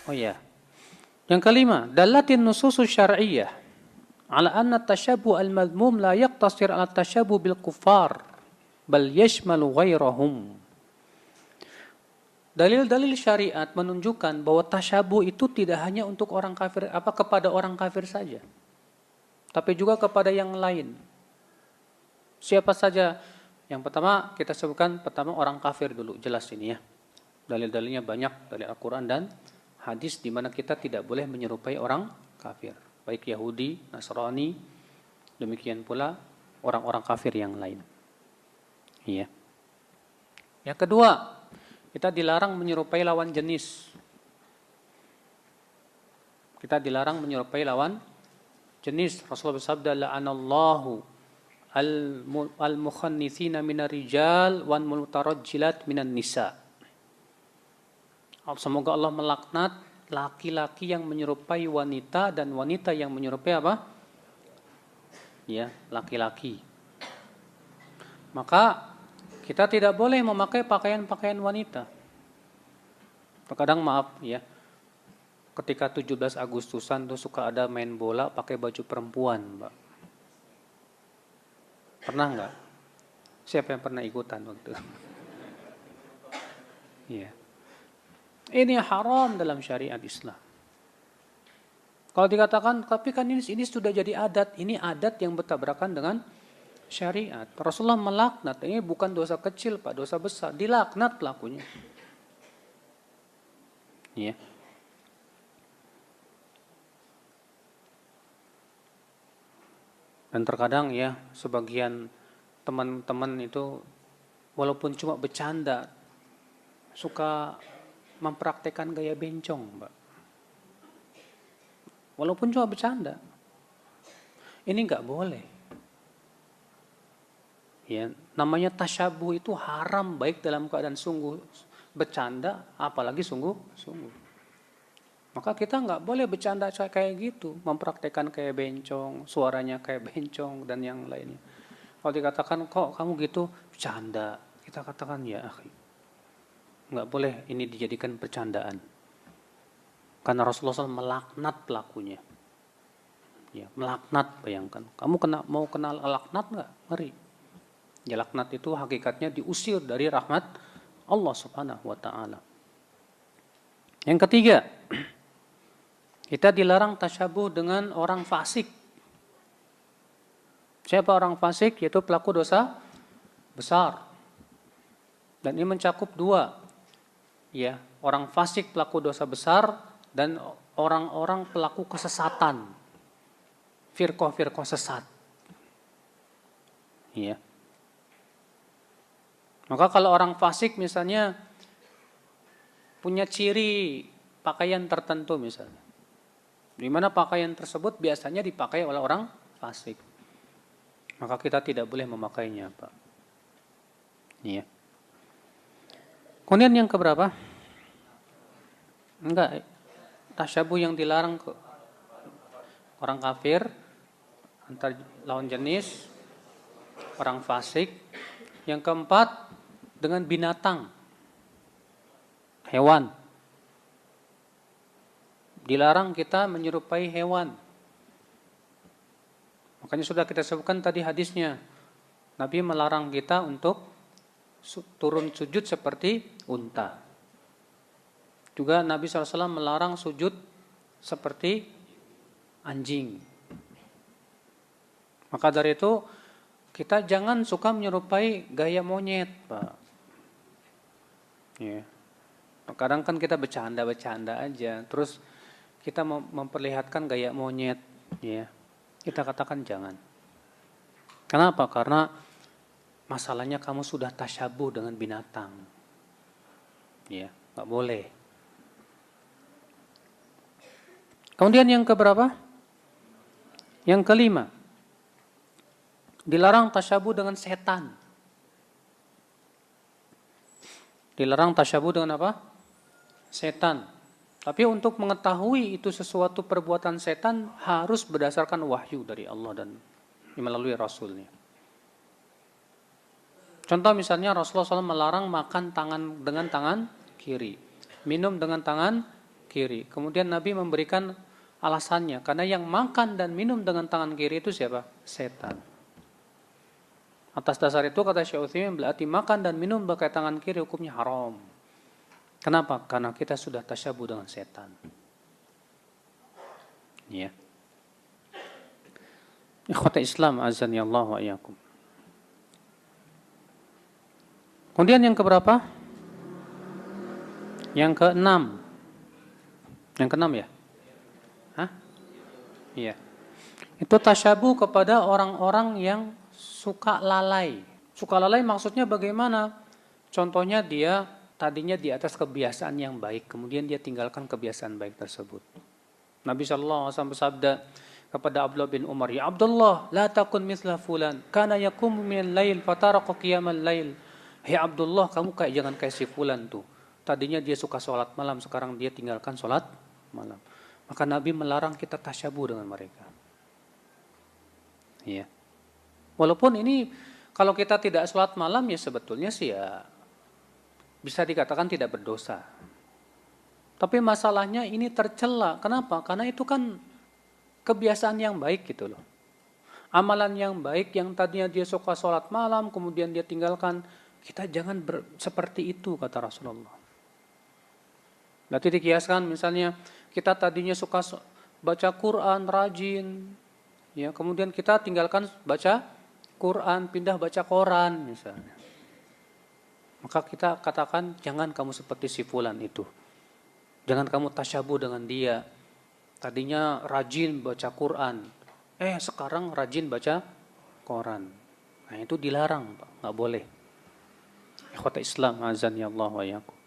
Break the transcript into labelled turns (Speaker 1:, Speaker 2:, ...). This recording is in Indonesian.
Speaker 1: Oh ya. Yang kelima, dalatin nususus syar'iyyah ala anna tasyabuh al-madmum la yaqtasir ala tasyabuh bil kuffar bal yashmalu ghairahum. Dalil-dalil syariat menunjukkan bahwa tasyabuh itu tidak hanya untuk orang kafir, kepada orang kafir saja, tapi juga kepada yang lain. Siapa saja? Yang pertama kita sebutkan orang kafir dulu, jelas ini ya. Dalil-dalilnya banyak dari Al-Quran dan hadis di mana kita tidak boleh menyerupai orang kafir, baik Yahudi, Nasrani, demikian pula orang-orang kafir yang lain. Iya. Yang kedua, kita dilarang menyerupai lawan jenis. Kita dilarang menyerupai lawan jenis. Rasulullah bersabda, la'anallahu al-mukhannithina minar rijal wan mutarajjilat minan nisa. Semoga Allah melaknat laki-laki yang menyerupai wanita dan wanita yang menyerupai apa? Ya, laki-laki. Maka kita tidak boleh memakai pakaian-pakaian wanita. Terkadang maaf ya, ketika 17 Agustusan tuh suka ada main bola pakai baju perempuan, Mbak. Pernah nggak? Siapa yang pernah ikutan waktu itu? Iya. Ini haram dalam syariat Islam. Kalau dikatakan, tapi kan ini sudah jadi adat. Ini adat yang bertabrakan dengan syariat. Rasulullah melaknat. Ini bukan dosa kecil, Pak, dosa besar. Dilaknat pelakunya. Ya. Dan terkadang ya, sebagian teman-teman itu walaupun cuma bercanda, suka mempraktekkan gaya bencong, Mbak. Walaupun cuma bercanda. Ini nggak boleh. Ya, namanya tasyabuh itu haram baik dalam keadaan sungguh bercanda, apalagi sungguh. Maka kita nggak boleh bercanda kayak gitu, mempraktekkan kayak bencong, suaranya kayak bencong dan yang lainnya. Kalau dikatakan kok kamu gitu bercanda, kita katakan ya akhi, nggak boleh ini dijadikan bercandaan. Karena Rasulullah SAW melaknat pelakunya. Ya, melaknat, bayangkan. Kamu mau kenal laknat nggak? Mari. Ya, laknat itu hakikatnya diusir dari rahmat Allah Subhanahu wa taala. Yang ketiga, kita dilarang tasyabuh dengan orang fasik. Siapa orang fasik? Yaitu pelaku dosa besar. Dan ini mencakup dua. Ya, orang fasik pelaku dosa besar dan orang-orang pelaku kesesatan, firqah sesat. Ya. Maka kalau orang fasik misalnya punya ciri pakaian tertentu misalnya, di mana pakaian tersebut biasanya dipakai oleh orang fasik, maka kita tidak boleh memakainya, Pak. Iya. Kemudian yang keberapa? Enggak, tasyabuh yang dilarang ke orang kafir, antar lawan jenis, orang fasik. Yang keempat, dengan binatang, hewan. Dilarang kita menyerupai hewan. Makanya sudah kita sebutkan tadi hadisnya. Nabi melarang kita untuk turun sujud seperti unta. Juga Nabi SAW melarang sujud seperti anjing. Maka dari itu kita jangan suka menyerupai gaya monyet, Pak. Ya. Kadang kan kita bercanda aja, terus kita memperlihatkan gaya monyet, ya. Kita katakan jangan. Kenapa? Karena masalahnya kamu sudah tasyabuh dengan binatang. Ya, nggak boleh. Kemudian yang keberapa? Yang kelima. Dilarang tasyabuh dengan setan. Dilarang tasyabuh dengan apa? Setan. Tapi untuk mengetahui itu sesuatu perbuatan setan harus berdasarkan wahyu dari Allah dan melalui Rasulnya. Contoh misalnya Rasulullah SAW melarang makan dengan tangan kiri, minum dengan tangan kiri. Kemudian Nabi memberikan alasannya, karena yang makan dan minum dengan tangan kiri itu siapa? Setan. Atas dasar itu kata Syekh Utsaimin, berarti makan dan minum pakai tangan kiri hukumnya haram. Kenapa? Karena kita sudah tasyabuh dengan setan. Ya. Ikhwata Islam azani Allah wa iyyakum. Kemudian yang keberapa? Yang keenam. Yang keenam ya? Hah? Iya. Itu tasyabuh kepada orang-orang yang suka lalai. Suka lalai maksudnya bagaimana? Contohnya dia tadinya di atas kebiasaan yang baik, kemudian dia tinggalkan kebiasaan baik tersebut. Nabi SAW bersabda kepada Abdullah bin Umar, "Ya Abdullah, la takun mithla fulan, kana yaqumu minal lail fataraqa qiyamal lail." Hei Abdullah, kamu jangan kayak si fulan tuh. Tadinya dia suka sholat malam, sekarang dia tinggalkan sholat malam. Maka Nabi melarang kita tasyabuh dengan mereka. Iya. Walaupun ini kalau kita tidak sholat malam ya sebetulnya sih ya bisa dikatakan tidak berdosa. Tapi masalahnya ini tercela. Kenapa? Karena itu kan kebiasaan yang baik gitu loh. Amalan yang baik yang tadinya dia suka sholat malam kemudian dia tinggalkan. Kita jangan seperti itu kata Rasulullah. Berarti dikiaskan misalnya kita tadinya suka baca Quran rajin, ya kemudian kita tinggalkan baca Quran pindah baca koran misalnya. Maka kita katakan jangan kamu seperti si fulan itu. Jangan kamu tasyabuh dengan dia. Tadinya rajin baca Quran, sekarang rajin baca koran. Nah itu dilarang, Pak, nggak boleh. Ikhwata Islam azan ya Allah wa iyyakum.